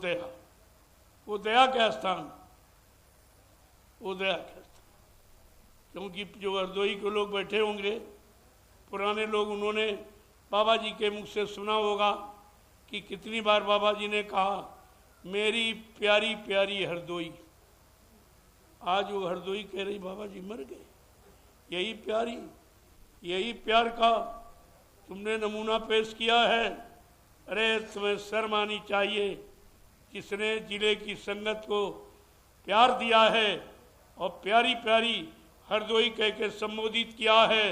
दया, वो दया का स्थान, वो दया का स्थान। क्योंकि जो हरदोई के लोग बैठे होंगे, पुराने लोग, उन्होंने बाबा जी के मुख से सुना होगा कि कितनी बार बाबा जी ने कहा, मेरी प्यारी प्यारी हरदोई। आज वो हरदोई कह रही बाबा जी मर गए। यही प्यारी, यही प्यार का तुमने नमूना पेश किया है। अरे तुम्हें शर्म आनी चाहिए, जिसने जिले की संगत को प्यार दिया है और प्यारी प्यारी हरदोई कह के संबोधित किया है।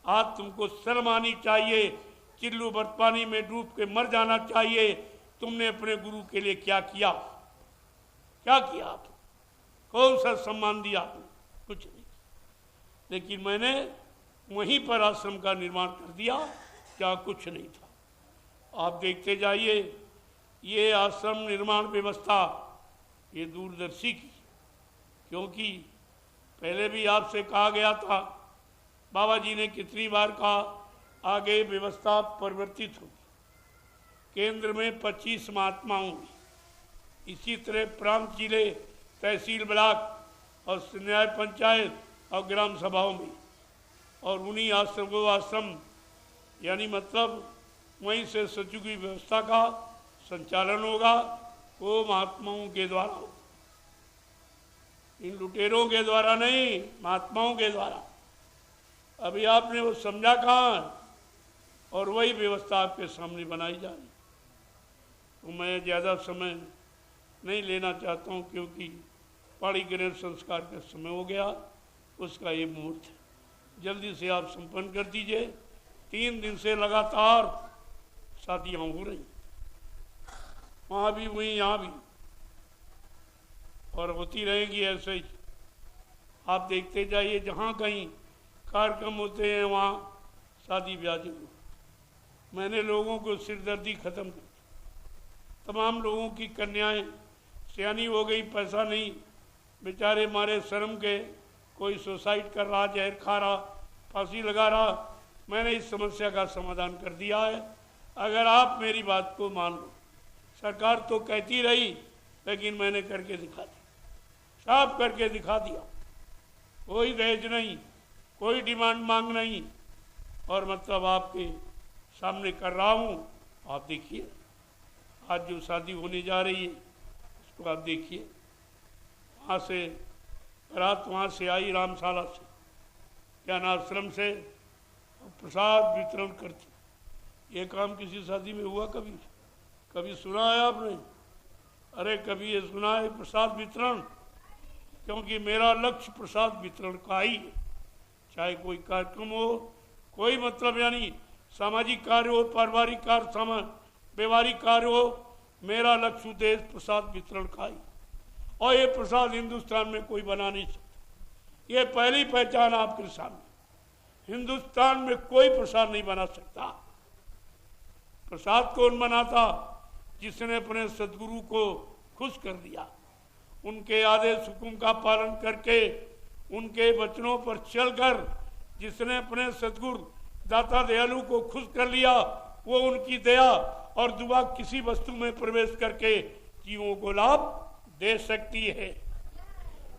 आज तुमको शर्म आनी चाहिए, चिल्लू बर्फानी में डूब के मर जाना चाहिए। तुमने अपने गुरु के लिए क्या किया? क्या किया आप? कौन सा सम्मान दिया आपने? कुछ नहीं। लेकिन मैंने वहीं पर आश्रम का निर्माण कर दिया, क्या कुछ नहीं था। आप देखते जाइए, ये आश्रम निर्माण व्यवस्था ये दूरदर्शी की, क्योंकि पहले भी आपसे कहा गया था, बाबा जी ने कितनी बार कहा, आगे व्यवस्था परिवर्तित होगी। केंद्र में 25 महात्मा होंगे, इसी तरह प्रांत जिले, तहसील ब्लॉक और न्याय पंचायत और ग्राम सभाओं में, और उन्हीं आश्रम को आश्रम यानी मतलब वहीं से सचिव की व्यवस्था का संचालन होगा। वो महात्माओं के द्वारा होगा, इन लुटेरों के द्वारा नहीं, महात्माओं के द्वारा। अभी आपने वो समझा कहाँ, और वही व्यवस्था आपके सामने बनाई जा रही। तो मैं ज़्यादा समय नहीं लेना चाहता हूँ, क्योंकि पहाड़ी ग्रहण संस्कार का समय हो गया, उसका ये मुहूर्त है। जल्दी से आप संपन्न कर दीजिए। 3 दिन से लगातार शादियाँ हो रही, वहाँ भी वहीं यहाँ भी, और होती रहेंगी ऐसे ही। आप देखते जाइए, जहाँ कहीं कार्यक्रम होते हैं वहाँ शादी ब्याह जरूर। मैंने लोगों को सिरदर्दी खत्म कर दी। तमाम लोगों की कन्याएं सियानी हो गई, पैसा नहीं, बेचारे मारे शर्म के, कोई सुसाइड कर रहा, जहर खा रहा, फांसी लगा रहा। मैंने इस समस्या का समाधान कर दिया है। अगर आप मेरी बात को मान लो, सरकार तो कहती रही, लेकिन मैंने करके दिखा दिया, साफ करके दिखा दिया। कोई दहेज नहीं, कोई डिमांड मांग नहीं, और मतलब आपके सामने कर रहा हूँ। आप देखिए, आज जो शादी होने जा रही है उसको आप देखिए। वहाँ से रात वहाँ से आई रामशाला से, ज्ञान आश्रम से, प्रसाद वितरण करती। ये काम किसी शादी में हुआ कभी? कभी सुना है आपने? अरे कभी ये सुना है प्रसाद वितरण? क्योंकि मेरा लक्ष्य प्रसाद वितरण का ही है। चाहे कोई कार्यक्रम हो, कोई मतलब यानी सामाजिक कार्य हो, पारिवारिक कार्य, व्यवहारिक कार्य हो, मेरा लक्ष्य उद्देश्य प्रसाद वितरण का ही। और ये प्रसाद हिंदुस्तान में कोई बना नहीं सकता। ये पहली पहचान आपके सामने। हिंदुस्तान में कोई प्रसाद नहीं बना सकता। प्रसाद कौन बनाता? जिसने अपने सदगुरु को खुश कर दिया, उनके आदेश हुक्म का पालन करके, उनके वचनों पर चलकर जिसने अपने सदगुरु दाता दयालु को खुश कर लिया, वो उनकी दया और दुआ किसी वस्तु में प्रवेश करके जीवों को लाभ दे सकती है।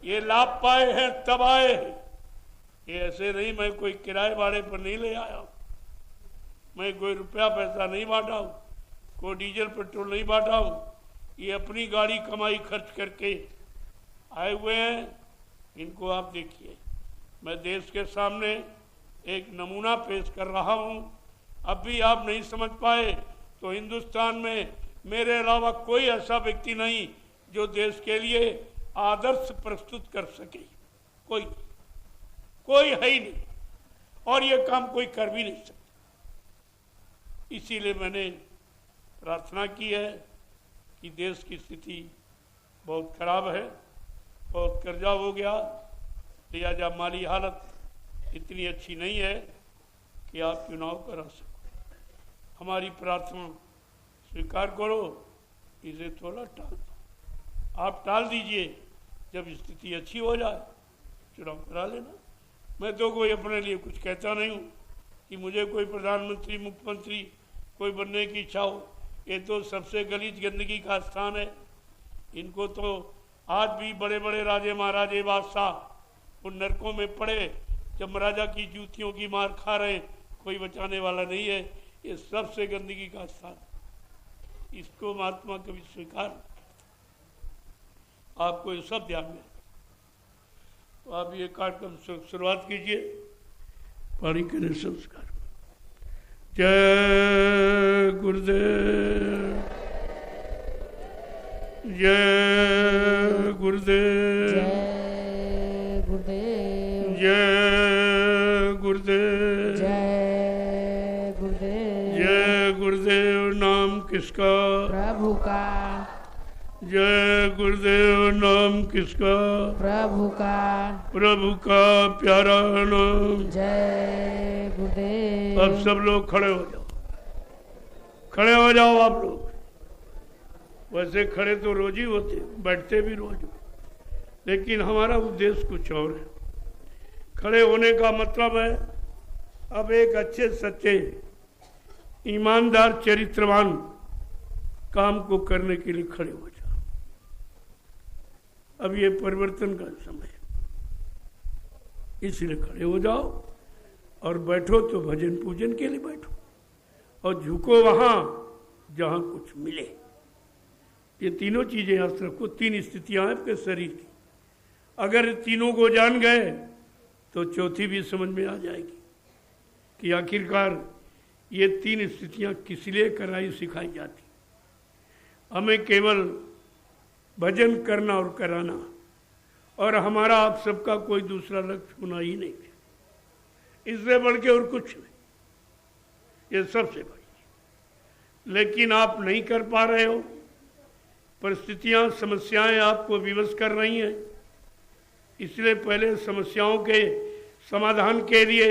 ये लाभ पाए हैं तब आए हैं। ये ऐसे नहीं, मैं कोई किराए भाड़े पर नहीं ले आया हूँ, मैं कोई रुपया पैसा नहीं बांटा हूँ, कोई डीजल पेट्रोल नहीं बांटा हूँ। ये अपनी गाड़ी कमाई खर्च करके आए हुए हैं। इनको आप देखिए। मैं देश के सामने एक नमूना पेश कर रहा हूँ। अब भी आप नहीं समझ पाए तो हिंदुस्तान में मेरे अलावा कोई ऐसा व्यक्ति नहीं जो देश के लिए आदर्श प्रस्तुत कर सके। कोई है ही नहीं, और ये काम कोई कर भी नहीं सकता। इसीलिए मैंने प्रार्थना की है कि देश की स्थिति बहुत खराब है, बहुत कर्जा हो गया, लिहाजा माली हालत इतनी अच्छी नहीं है कि आप चुनाव करा सको। हमारी प्रार्थना स्वीकार करो, इसे थोड़ा टाल दो। आप टाल दीजिए, जब स्थिति अच्छी हो जाए चुनाव करा लेना। मैं तो कोई अपने लिए कुछ कहता नहीं हूँ कि मुझे कोई प्रधानमंत्री मुख्यमंत्री कोई बनने की इच्छा हो। ये तो सबसे गलीज गंदगी का स्थान है। इनको तो आज भी बड़े बड़े राजे महाराजे बादशाह वो नरकों में पड़े, जब महाराजा की जूतियों की मार खा रहे, कोई बचाने वाला नहीं है। ये सबसे गंदगी का स्थान, इसको महात्मा कभी स्वीकार, आपको ये सब ध्यान में। तो आप ये कार्यक्रम शुरुआत कीजिए, पानी करें संस्कार। जय गुरुदेव, जय गुरुदेव, जय गुरुदेव, जय गुरुदेव, जय गुरुदेव, जय गुरुदेव। नाम किसका? प्रभु का। जय गुरुदेव। नाम किसका? प्रभु का। प्रभु का प्यारा नाम। जय गुरुदेव। अब सब लोग खड़े हो जाओ, खड़े हो जाओ आप लोग। वैसे खड़े तो रोज ही होते, बैठते भी रोज हो, लेकिन हमारा उद्देश्य कुछ और है। खड़े होने का मतलब है अब एक अच्छे सच्चे ईमानदार चरित्रवान काम को करने के लिए खड़े हो जाओ। अब ये परिवर्तन का समय है, इसलिए खड़े हो जाओ और बैठो तो भजन पूजन के लिए बैठो, और झुको वहां जहां कुछ मिले। ये तीनों चीजें याद रखो, तीन स्थितियां हैं आपके शरीर की। अगर तीनों को जान गए तो चौथी भी समझ में आ जाएगी कि आखिरकार ये तीन स्थितियां किस लिए कराई सिखाई जाती। हमें केवल भजन करना और कराना, और हमारा आप सबका कोई दूसरा लक्ष्य होना ही नहीं है, इससे बढ़ के और कुछ नहीं, ये सबसे बड़ी। लेकिन आप नहीं कर पा रहे हो, परिस्थितियां समस्याएं आपको विवश कर रही हैं, इसलिए पहले समस्याओं के समाधान के लिए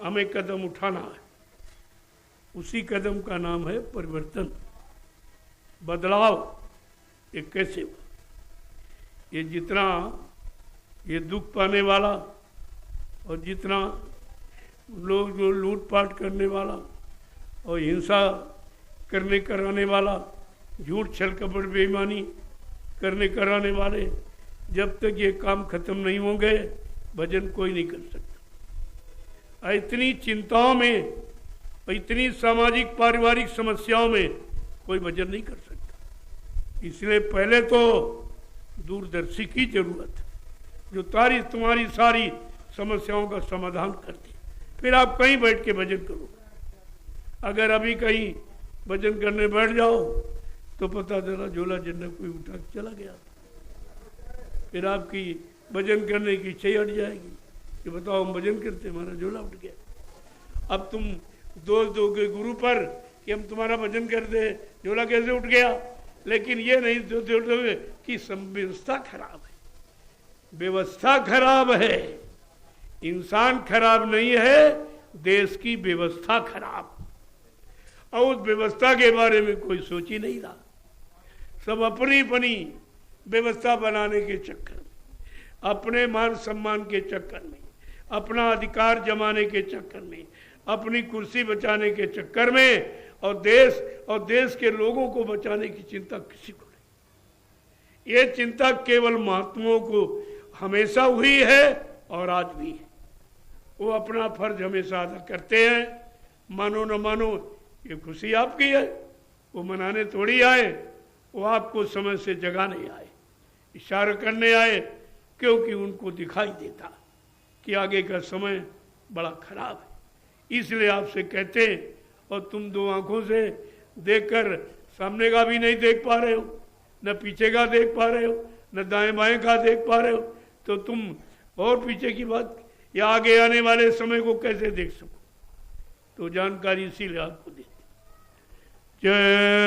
हमें कदम उठाना है। उसी कदम का नाम है परिवर्तन, बदलाव। ये कैसे हुआ? ये जितना ये दुख पाने वाला और जितना लोग जो लूटपाट करने वाला और हिंसा करने कराने वाला, झूठ छल कपट बेईमानी करने कराने वाले, जब तक ये काम खत्म नहीं होंगे भजन कोई नहीं कर सकता। इतनी चिंताओं में, इतनी सामाजिक पारिवारिक समस्याओं में कोई भजन नहीं कर सकता। इसलिए पहले तो दूरदर्शी की जरूरत है, जो तुम्हारी सारी समस्याओं का समाधान करती, फिर आप कहीं बैठ के भजन करो। अगर अभी कहीं भजन करने बैठ जाओ तो पता चला झोला झंडा कोई उठा के चला गया, फिर आपकी भजन करने की इच्छा हट जाएगी कि बताओ हम भजन करते, हमारा झोला उठ गया। अब तुम दोष दोगे गुरु पर कि हम तुम्हारा भजन करते, झोला कैसे उठ गया, लेकिन ये नहीं दोगे कि व्यवस्था खराब है। व्यवस्था खराब है, इंसान खराब नहीं है, देश की व्यवस्था खराब, और उस व्यवस्था के बारे में कोई सोच ही नहीं रहा। सब अपनी अपनी व्यवस्था बनाने के चक्कर में, अपने मान सम्मान के चक्कर में, अपना अधिकार जमाने के चक्कर में, अपनी कुर्सी बचाने के चक्कर में, और देश के लोगों को बचाने की चिंता किसी को नहीं। ये चिंता केवल महात्माओं को हमेशा हुई है और आज भी है। वो अपना फर्ज हमेशा अदा करते हैं, मानो न मानो ये खुशी आपकी है, वो मनाने थोड़ी आए, वो आपको समय से जगाने आए, इशारा करने आए, क्योंकि उनको दिखाई देता कि आगे का समय बड़ा खराब है। इसलिए आपसे कहते हैं, और तुम दो आंखों से देखकर सामने का भी नहीं देख पा रहे हो, न पीछे का देख पा रहे हो, न दाएं बाएं का देख पा रहे हो, तो तुम और पीछे की बात या आगे आने वाले समय को कैसे देख सको? तो जानकारी इसीलिए आपको देते। जय